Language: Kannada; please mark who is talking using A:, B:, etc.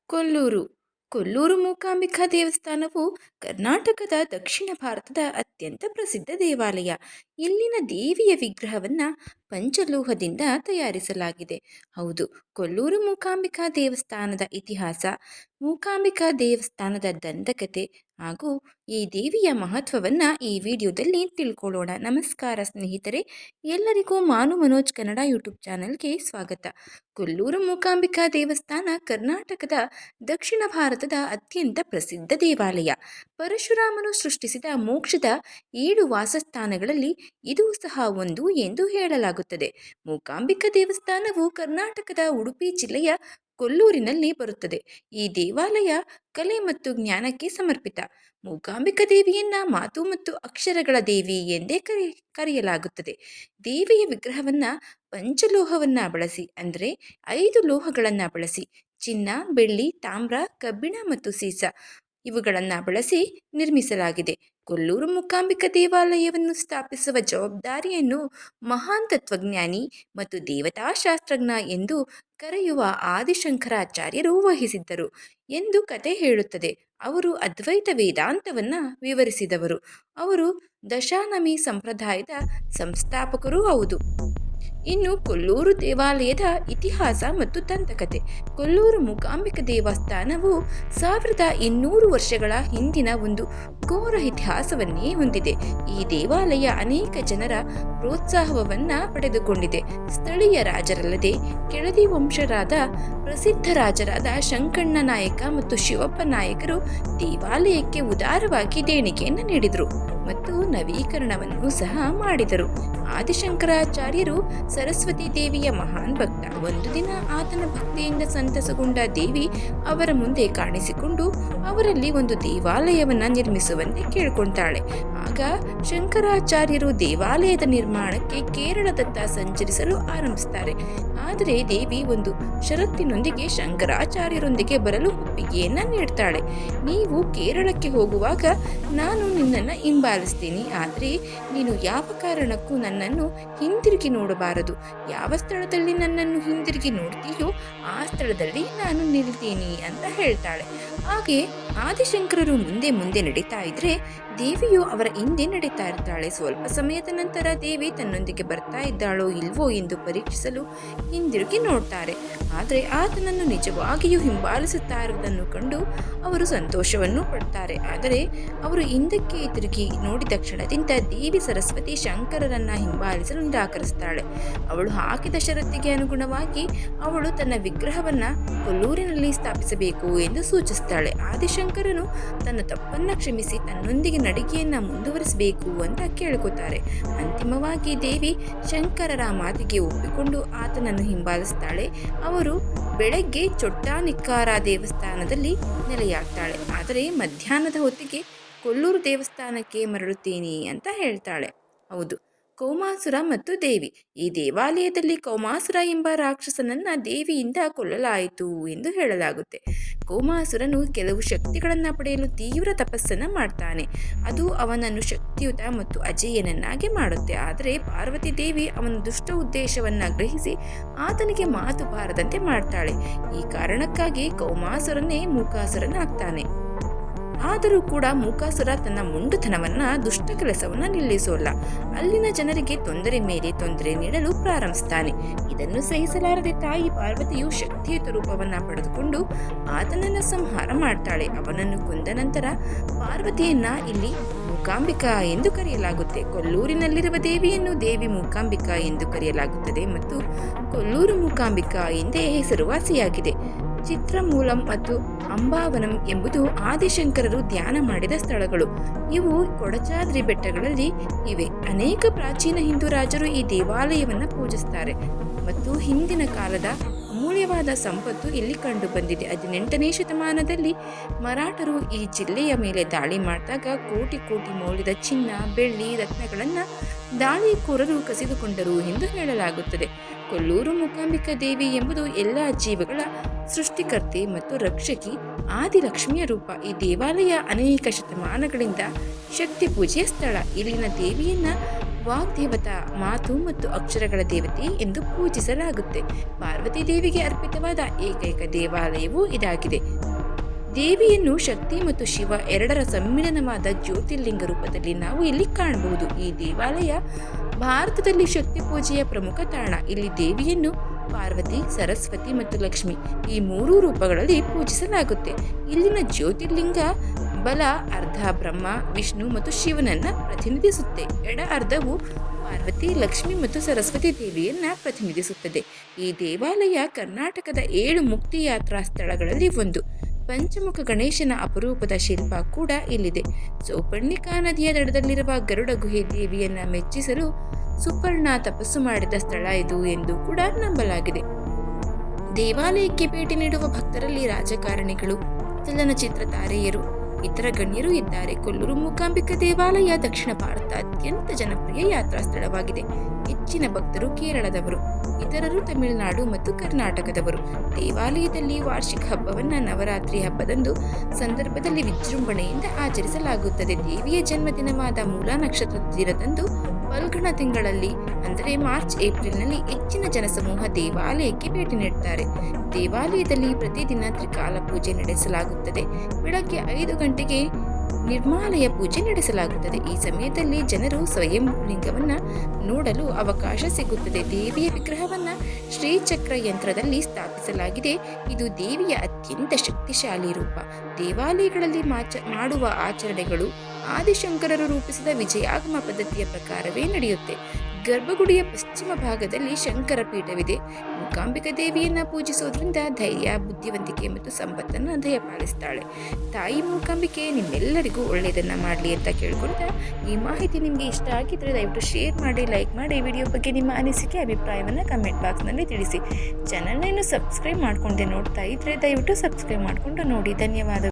A: ಕೊಲ್ಲೂರು ಕೊಲ್ಲೂರು ಮೂಕಾಂಬಿಕಾ ದೇವಸ್ಥಾನವು ಕರ್ನಾಟಕದ ದಕ್ಷಿಣ ಭಾರತದ ಅತ್ಯಂತ ಪ್ರಸಿದ್ಧ ದೇವಾಲಯ. ಇಲ್ಲಿನ ದೇವಿಯ ವಿಗ್ರಹವನ್ನು ಪಂಚಲೋಹದಿಂದ ತಯಾರಿಸಲಾಗಿದೆ. ಹೌದು, ಕೊಲ್ಲೂರು ಮೂಕಾಂಬಿಕಾ ದೇವಸ್ಥಾನದ ಇತಿಹಾಸ, ಮೂಕಾಂಬಿಕಾ ದೇವಸ್ಥಾನದ ದಂತಕತೆ ಹಾಗೂ ಈ ದೇವಿಯ ಮಹತ್ವವನ್ನು ಈ ವಿಡಿಯೋದಲ್ಲಿ ತಿಳ್ಕೊಳ್ಳೋಣ. ನಮಸ್ಕಾರ ಸ್ನೇಹಿತರೆ, ಎಲ್ಲರಿಗೂ ಮಾನು ಮನೋಜ್ ಕನ್ನಡ ಯೂಟ್ಯೂಬ್ ಚಾನಲ್ಗೆ ಸ್ವಾಗತ. ಕೊಲ್ಲೂರು ಮೂಕಾಂಬಿಕಾ ದೇವಸ್ಥಾನ ಕರ್ನಾಟಕದ ದಕ್ಷಿಣ ಭಾರತದ ಅತ್ಯಂತ ಪ್ರಸಿದ್ಧ ದೇವಾಲಯ. ಪರಶುರಾಮನು ಸೃಷ್ಟಿಸಿದ ಮೋಕ್ಷದ 7 ವಾಸಸ್ಥಾನಗಳಲ್ಲಿ ಇದು ಸಹ ಒಂದು ಎಂದು ಹೇಳಲಾಗುತ್ತದೆ. ಮೂಕಾಂಬಿಕಾ ದೇವಸ್ಥಾನವು ಕರ್ನಾಟಕದ ಉಡುಪಿ ಜಿಲ್ಲೆಯ ಕೊಲ್ಲೂರಿನಲ್ಲಿ ಬರುತ್ತದೆ. ಈ ದೇವಾಲಯ ಕಲೆ ಮತ್ತು ಜ್ಞಾನಕ್ಕೆ ಸಮರ್ಪಿತ. ಮೂಕಾಂಬಿಕಾ ದೇವಿಯನ್ನ ಮಾತು ಮತ್ತು ಅಕ್ಷರಗಳ ದೇವಿ ಎಂದೇ ಕರೆಯಲಾಗುತ್ತದೆ. ದೇವಿಯ ವಿಗ್ರಹವನ್ನ ಪಂಚಲೋಹವನ್ನ ಬಳಸಿ, ಅಂದರೆ 5 ಲೋಹಗಳನ್ನು ಬಳಸಿ, ಚಿನ್ನ, ಬೆಳ್ಳಿ, ತಾಮ್ರ, ಕಬ್ಬಿಣ ಮತ್ತು ಸೀಸ ಇವುಗಳನ್ನು ಬಳಸಿ ನಿರ್ಮಿಸಲಾಗಿದೆ. ಕೊಲ್ಲೂರು ಮೂಕಾಂಬಿಕಾ ದೇವಾಲಯವನ್ನು ಸ್ಥಾಪಿಸುವ ಜವಾಬ್ದಾರಿಯನ್ನು ಮಹಾನ್ ತತ್ವಜ್ಞಾನಿ ಮತ್ತು ದೇವತಾಶಾಸ್ತ್ರಜ್ಞ ಎಂದು ಕರೆಯುವ ಆದಿಶಂಕರಾಚಾರ್ಯರು ವಹಿಸಿದ್ದರು ಎಂದು ಕತೆ ಹೇಳುತ್ತದೆ. ಅವರು ಅದ್ವೈತ ವೇದಾಂತವನ್ನು ವಿವರಿಸಿದವರು. ಅವರು ದಶಾನಮಿ ಸಂಪ್ರದಾಯದ ಸಂಸ್ಥಾಪಕರೂ ಹೌದು. ಇನ್ನು ಕೊಲ್ಲೂರು ದೇವಾಲಯದ ಇತಿಹಾಸ ಮತ್ತು ದಂತಕತೆ. ಕೊಲ್ಲೂರು ಮೂಕಾಂಬಿಕಾ ದೇವಸ್ಥಾನವು 1200 ವರ್ಷಗಳ ಹಿಂದಿನ ಒಂದು ಘೋರ ಇತಿಹಾಸವನ್ನೇ ಹೊಂದಿದೆ. ಈ ದೇವಾಲಯ ಅನೇಕ ಜನರ ಪ್ರೋತ್ಸಾಹವನ್ನು ಪಡೆದುಕೊಂಡಿದೆ. ಸ್ಥಳೀಯ ರಾಜರಲ್ಲದೆ ಕೆಳದಿ ವಂಶರಾದ ಪ್ರಸಿದ್ಧ ರಾಜರಾದ ಶಂಕಣ್ಣ ನಾಯಕ ಮತ್ತು ಶಿವಪ್ಪ ನಾಯಕರು ದೇವಾಲಯಕ್ಕೆ ಉದಾರವಾಗಿ ದೇಣಿಗೆಯನ್ನು ನೀಡಿದರು ಮತ್ತು ನವೀಕರಣವನ್ನು ಸಹ ಮಾಡಿದರು. ಆದಿಶಂಕರಾಚಾರ್ಯರು ಸರಸ್ವತಿ ದೇವಿಯ ಮಹಾನ್ ಭಕ್ತ. ಒಂದು ದಿನ ಆತನ ಭಕ್ತಿಯಿಂದ ಸಂತಸಗೊಂಡ ದೇವಿ ಅವರ ಮುಂದೆ ಕಾಣಿಸಿಕೊಂಡು ಅವರಲ್ಲಿ ಒಂದು ದೇವಾಲಯವನ್ನು ನಿರ್ಮಿಸುವಂತೆ ಕೇಳಿಕೊಳ್ತಾಳೆ. ಆಗ ಶಂಕರಾಚಾರ್ಯರು ದೇವಾಲಯದ ನಿರ್ಮಾಣಕ್ಕೆ ಕೇರಳದತ್ತ ಸಂಚರಿಸಲು ಆರಂಭಿಸುತ್ತಾರೆ. ಆದರೆ ದೇವಿ ಒಂದು ಷರತ್ತಿನೊಂದಿಗೆ ಶಂಕರಾಚಾರ್ಯರೊಂದಿಗೆ ಬರಲು ಒಪ್ಪಿಗೆಯನ್ನು ನೀಡ್ತಾಳೆ. ನೀವು ಕೇರಳಕ್ಕೆ ಹೋಗುವಾಗ ನಾನು ನಿನ್ನನ್ನು ಹಿಂಬಾಲಿಸ್ತೀನಿ, ಆದರೆ ನೀನು ಯಾವ ಕಾರಣಕ್ಕೂ ನನ್ನನ್ನು ಹಿಂದಿರುಗಿ ನೋಡಬಾರದು. ಯಾವ ಸ್ಥಳದಲ್ಲಿ ನನ್ನನ್ನು ಹಿಂದಿರುಗಿ ನೋಡ್ತೀಯೋ ಆ ಸ್ಥಳದಲ್ಲಿ ನಾನು ನಿಲ್ತೀನಿ ಅಂತ ಹೇಳ್ತಾಳೆ. ಹಾಗೆ ಆದಿಶಂಕರರು ಮುಂದೆ ಮುಂದೆ ನಡೀತಾ ಇದ್ರೆ ದೇವಿಯು ಅವರ ಹಿಂದೆ ನಡೀತಾ ಇರ್ತಾಳೆ. ಸ್ವಲ್ಪ ಸಮಯದ ನಂತರ ದೇವಿ ತನ್ನೊಂದಿಗೆ ಬರ್ತಾ ಇದ್ದಾಳೋ ಇಲ್ವೋ ಎಂದು ಪರೀಕ್ಷಿಸಲು ಹಿಂದಿರುಗಿ ನೋಡ್ತಾರೆ. ಆದರೆ ಆತನನ್ನು ನಿಜವಾಗಿಯೂ ಹಿಂಬಾಲಿಸುತ್ತಾ ಇರುವುದನ್ನು ಕಂಡು ಅವರು ಸಂತೋಷವನ್ನು ಪಡ್ತಾರೆ. ಆದರೆ ಅವರು ಹಿಂದಕ್ಕೆ ತಿರುಗಿ ನೋಡಿದ ಕ್ಷಣದಿಂದ ದೇವಿ ಸರಸ್ವತಿ ಶಂಕರರನ್ನ ಹಿಂಬಾಲಿಸಲು ನಿರಾಕರಿಸ್ತಾಳೆ. ಅವಳು ಹಾಕಿದ ಷರತ್ತಿಗೆ ಅನುಗುಣವಾಗಿ ಅವಳು ತನ್ನ ವಿಗ್ರಹವನ್ನ ಕೊಲ್ಲೂರಿನಲ್ಲಿ ಸ್ಥಾಪಿಸಬೇಕು ಎಂದು ಸೂಚಿಸ್ತಾಳೆ. ಆದಿಶಂಕರನು ತನ್ನ ತಪ್ಪನ್ನ ಕ್ಷಮಿಸಿ ತನ್ನೊಂದಿಗೆ ನಡಿಗೆಯನ್ನ ಮುಂದುವರಿಸಬೇಕು ಅಂತ ಕೇಳ್ಕೊತಾರೆ. ಅಂತಿಮವಾಗಿ ದೇವಿ ಶಂಕರರ ಮಾತಿಗೆ ಒಪ್ಪಿಕೊಂಡು ಆತನನ್ನು ಹಿಂಬಾಲಿಸ್ತಾಳೆ. ಅವರು ಬೆಳಗ್ಗೆ ಚೊಟ್ಟಾನಿಕ್ಕಾರ ದೇವಸ್ಥಾನದಲ್ಲಿ ನೆಲೆಯಾಗ್ತಾಳೆ. ಆದರೆ ಮಧ್ಯಾಹ್ನದ ಹೊತ್ತಿಗೆ ಕೊಲ್ಲೂರು ದೇವಸ್ಥಾನಕ್ಕೆ ಮರಳುತ್ತೀನಿ ಅಂತ ಹೇಳ್ತಾಳೆ. ಹೌದು, ಕೌಮಾಸುರ ಮತ್ತು ದೇವಿ. ಈ ದೇವಾಲಯದಲ್ಲಿ ಕೌಮಾಸುರ ಎಂಬ ರಾಕ್ಷಸನನ್ನ ದೇವಿಯಿಂದ ಕೊಲ್ಲಲಾಯಿತು ಎಂದು ಹೇಳಲಾಗುತ್ತೆ. ಕೌಮಾಸುರನು ಕೆಲವು ಶಕ್ತಿಗಳನ್ನು ಪಡೆಯಲು ತೀವ್ರ ತಪಸ್ಸನ್ನು ಮಾಡ್ತಾನೆ. ಅದು ಅವನನ್ನು ಶಕ್ತಿಯುತ ಮತ್ತು ಅಜೇಯನನ್ನಾಗಿ ಮಾಡುತ್ತೆ. ಆದರೆ ಪಾರ್ವತಿ ದೇವಿ ಅವನ ದುಷ್ಟ ಉದ್ದೇಶವನ್ನು ಗ್ರಹಿಸಿ ಆತನಿಗೆ ಮಾತು ಬಾರದಂತೆ ಮಾಡ್ತಾಳೆ. ಈ ಕಾರಣಕ್ಕಾಗಿ ಕೌಮಾಸುರನೇ ಮೂಕಾಸುರನಾಗ್ತಾನೆ. ಆದರೂ ಕೂಡ ಮೂಕಾಸುರ ತನ್ನ ಮುಂಡುತನವನ್ನ ದುಷ್ಟ ಕೆಲಸವನ್ನ ನಿಲ್ಲಿಸೋಲ್ಲ. ಅಲ್ಲಿನ ಜನರಿಗೆ ತೊಂದರೆ ಮೇಲೆ ತೊಂದರೆ ನೀಡಲು ಪ್ರಾರಂಭಿಸ್ತಾನೆ. ಇದನ್ನು ಸಹಿಸಲಾರದೆ ತಾಯಿ ಪಾರ್ವತಿಯು ಶಕ್ತಿಯುತ ರೂಪವನ್ನ ಪಡೆದುಕೊಂಡು ಆತನನ್ನು ಸಂಹಾರ ಮಾಡ್ತಾಳೆ. ಅವನನ್ನು ಕೊಂದ ನಂತರ ಪಾರ್ವತಿಯನ್ನ ಇಲ್ಲಿ ಮೂಕಾಂಬಿಕಾ ಎಂದು ಕರೆಯಲಾಗುತ್ತೆ. ಕೊಲ್ಲೂರಿನಲ್ಲಿರುವ ದೇವಿಯನ್ನು ದೇವಿ ಮೂಕಾಂಬಿಕಾ ಎಂದು ಕರೆಯಲಾಗುತ್ತದೆ ಮತ್ತು ಕೊಲ್ಲೂರು ಮೂಕಾಂಬಿಕಾ ಎಂದೇ ಹೆಸರುವಾಸಿಯಾಗಿದೆ. ಚಿತ್ರಮೂಲಂ ಮತ್ತು ಅಂಬಾವನಂ ಎಂಬುದು ಆದಿಶಂಕರರು ಧ್ಯಾನ ಮಾಡಿದ ಸ್ಥಳಗಳು. ಇವು ಕೊಡಚಾದ್ರಿ ಬೆಟ್ಟಗಳಲ್ಲಿ ಇವೆ. ಅನೇಕ ಪ್ರಾಚೀನ ಹಿಂದೂ ರಾಜರು ಈ ದೇವಾಲಯವನ್ನು ಪೂಜಿಸುತ್ತಾರೆ ಮತ್ತು ಹಿಂದಿನ ಕಾಲದ ಅಮೂಲ್ಯವಾದ ಸಂಪತ್ತು ಇಲ್ಲಿ ಕಂಡು ಬಂದಿದೆ. 18ನೇ ಶತಮಾನದಲ್ಲಿ ಮರಾಠರು ಈ ಜಿಲ್ಲೆಯ ಮೇಲೆ ದಾಳಿ ಮಾಡಿದಾಗ ಕೋಟಿ ಕೋಟಿ ಮೌಲ್ಯದ ಚಿನ್ನ, ಬೆಳ್ಳಿ, ರತ್ನಗಳನ್ನು ದಾಳಿಕೋರರು ಕಸಿದುಕೊಂಡರು ಎಂದು ಹೇಳಲಾಗುತ್ತದೆ. ಕೊಲ್ಲೂರು ಮೂಕಾಂಬಿಕಾ ದೇವಿ ಎಂಬುದು ಎಲ್ಲ ಜೀವಗಳ ಸೃಷ್ಟಿಕರ್ತೆ ಮತ್ತು ರಕ್ಷಕಿ ಆದಿಲಕ್ಷ್ಮಿಯ ರೂಪ. ಈ ದೇವಾಲಯ ಅನೇಕ ಶತಮಾನಗಳಿಂದ ಶಕ್ತಿ ಪೂಜೆಯ ಸ್ಥಳ. ಇಲ್ಲಿನ ದೇವಿಯನ್ನ ವಾಗ್ದೇವತಾ, ಮಾತು ಮತ್ತು ಅಕ್ಷರಗಳ ದೇವತೆ ಎಂದು ಪೂಜಿಸಲಾಗುತ್ತೆ. ಪಾರ್ವತಿ ದೇವಿಗೆ ಅರ್ಪಿತವಾದ ಏಕೈಕ ದೇವಾಲಯವೂ ಇದಾಗಿದೆ. ದೇವಿಯನ್ನು ಶಕ್ತಿ ಮತ್ತು ಶಿವ ಎರಡರ ಸಮ್ಮಿಲನವಾದ ಜ್ಯೋತಿರ್ಲಿಂಗ ರೂಪದಲ್ಲಿ ನಾವು ಇಲ್ಲಿ ಕಾಣಬಹುದು. ಈ ದೇವಾಲಯ ಭಾರತದಲ್ಲಿ ಶಕ್ತಿ ಪೂಜೆಯ ಪ್ರಮುಖ ತಾಣ. ಇಲ್ಲಿ ದೇವಿಯನ್ನು ಪಾರ್ವತಿ, ಸರಸ್ವತಿ ಮತ್ತು ಲಕ್ಷ್ಮಿ ಈ ಮೂರೂ ರೂಪಗಳಲ್ಲಿ ಪೂಜಿಸಲಾಗುತ್ತೆ. ಇಲ್ಲಿನ ಜ್ಯೋತಿರ್ಲಿಂಗ ಬಲ ಅರ್ಧ ಬ್ರಹ್ಮ, ವಿಷ್ಣು ಮತ್ತು ಶಿವನನ್ನ ಪ್ರತಿನಿಧಿಸುತ್ತೆ. ಎಡ ಅರ್ಧವು ಪಾರ್ವತಿ, ಲಕ್ಷ್ಮಿ ಮತ್ತು ಸರಸ್ವತಿ ದೇವಿಯನ್ನ ಪ್ರತಿನಿಧಿಸುತ್ತದೆ. ಈ ದೇವಾಲಯ ಕರ್ನಾಟಕದ 7 ಮುಕ್ತಿ ಯಾತ್ರಾ ಸ್ಥಳಗಳಲ್ಲಿ ಒಂದು. ಪಂಚಮುಖ ಗಣೇಶನ ಅಪರೂಪದ ಶಿಲ್ಪ ಕೂಡ ಇಲ್ಲಿದೆ. ಸೌಪರ್ಣಿಕಾ ನದಿಯ ದಡದಲ್ಲಿರುವ ಗರುಡ ಗುಹೆ ದೇವಿಯನ್ನ ಮೆಚ್ಚಿಸಲು ಸುಪರ್ಣ ತಪಸ್ಸು ಮಾಡಿದ ಸ್ಥಳ ಇದು ಎಂದು ಕೂಡ ನಂಬಲಾಗಿದೆ. ದೇವಾಲಯಕ್ಕೆ ಭೇಟಿ ನೀಡುವ ಭಕ್ತರಲ್ಲಿ ರಾಜಕಾರಣಿಗಳು, ಚಲನಚಿತ್ರ ತಾರೆಯರು, ಇತರ ಗಣ್ಯರು ಇದ್ದಾರೆ. ಕೊಲ್ಲೂರು ಮೂಕಾಂಬಿಕಾ ದೇವಾಲಯ ದಕ್ಷಿಣ ಭಾರತ ಅತ್ಯಂತ ಜನಪ್ರಿಯ ಯಾತ್ರಾ ಸ್ಥಳವಾಗಿದೆ. ಹೆಚ್ಚಿನ ಭಕ್ತರು ಕೇರಳದವರು, ಇತರರು ತಮಿಳುನಾಡು ಮತ್ತು ಕರ್ನಾಟಕದವರು. ದೇವಾಲಯದಲ್ಲಿ ವಾರ್ಷಿಕ ಹಬ್ಬವನ್ನ ನವರಾತ್ರಿ ಹಬ್ಬದಂದು ಸಂದರ್ಭದಲ್ಲಿ ವಿಜೃಂಭಣೆಯಿಂದ ಆಚರಿಸಲಾಗುತ್ತದೆ. ದೇವಿಯ ಜನ್ಮದಿನವಾದ ಮೂಲ ನಕ್ಷತ್ರದ ದಿನದಂದು ಫಲ್ಗುಣ ತಿಂಗಳಲ್ಲಿ ಅಂದರೆ ಮಾರ್ಚ್ ಏಪ್ರಿಲ್ನಲ್ಲಿ ಹೆಚ್ಚಿನ ಜನಸಮೂಹ ದೇವಾಲಯಕ್ಕೆ ಭೇಟಿ ನೀಡುತ್ತಾರೆ. ದೇವಾಲಯದಲ್ಲಿ ಪ್ರತಿದಿನ ತ್ರಿಕಾಲ ಪೂಜೆ ನಡೆಸಲಾಗುತ್ತದೆ. ಬೆಳಗ್ಗೆ 5 ಗಂಟೆಗೆ ನಿರ್ಮಾಲಯ ಪೂಜೆ ನಡೆಸಲಾಗುತ್ತದೆ. ಈ ಸಮಯದಲ್ಲಿ ಜನರು ಸ್ವಯಂ ಲಿಂಗವನ್ನ ನೋಡಲು ಅವಕಾಶ ಸಿಗುತ್ತದೆ. ದೇವಿಯ ವಿಗ್ರಹವನ್ನ ಶ್ರೀಚಕ್ರ ಯಂತ್ರದಲ್ಲಿ ಸ್ಥಾಪಿಸಲಾಗಿದೆ. ಇದು ದೇವಿಯ ಅತ್ಯಂತ ಶಕ್ತಿಶಾಲಿ ರೂಪ. ದೇವಾಲಯಗಳಲ್ಲಿ ಮಾಡುವ ಆಚರಣೆಗಳು ಆದಿಶಂಕರರು ರೂಪಿಸಿದ ವಿಜಯಾಗಮ ಪದ್ಧತಿಯ ಪ್ರಕಾರವೇ ನಡೆಯುತ್ತೆ. ಗರ್ಭಗುಡಿಯ ಪಶ್ಚಿಮ ಭಾಗದಲ್ಲಿ ಶಂಕರ ಪೀಠವಿದೆ. ಮೂಕಾಂಬಿಕಾ ದೇವಿಯನ್ನ ಪೂಜಿಸೋದ್ರಿಂದ ಧೈರ್ಯ, ಬುದ್ಧಿವಂತಿಕೆ ಮತ್ತು ಸಂಪತ್ತನ್ನು ದಯಪಾಲಿಸ್ತಾಳೆ. ತಾಯಿ ಮೂಕಾಂಬಿಕೆ ನಿಮ್ಮೆಲ್ಲರಿಗೂ ಒಳ್ಳೆಯದನ್ನ ಮಾಡಲಿ ಅಂತ ಕೇಳ್ಕೊಳ್ತಾ, ಈ ಮಾಹಿತಿ ನಿಮಗೆ ಇಷ್ಟ ಆಗಿದ್ರೆ ದಯವಿಟ್ಟು ಶೇರ್ ಮಾಡಿ, ಲೈಕ್ ಮಾಡಿ. ವಿಡಿಯೋ ಬಗ್ಗೆ ನಿಮ್ಮ ಅನಿಸಿಕೆ, ಅಭಿಪ್ರಾಯವನ್ನು ಕಮೆಂಟ್ ಬಾಕ್ಸ್ನಲ್ಲಿ ತಿಳಿಸಿ. ಚಾನಲ್ನ ಇನ್ನು ಸಬ್ಸ್ಕ್ರೈಬ್ ಮಾಡ್ಕೊಂಡೆ ನೋಡ್ತಾ ಇದ್ರೆ ದಯವಿಟ್ಟು ಸಬ್ಸ್ಕ್ರೈಬ್ ಮಾಡಿಕೊಂಡು ನೋಡಿ. ಧನ್ಯವಾದ.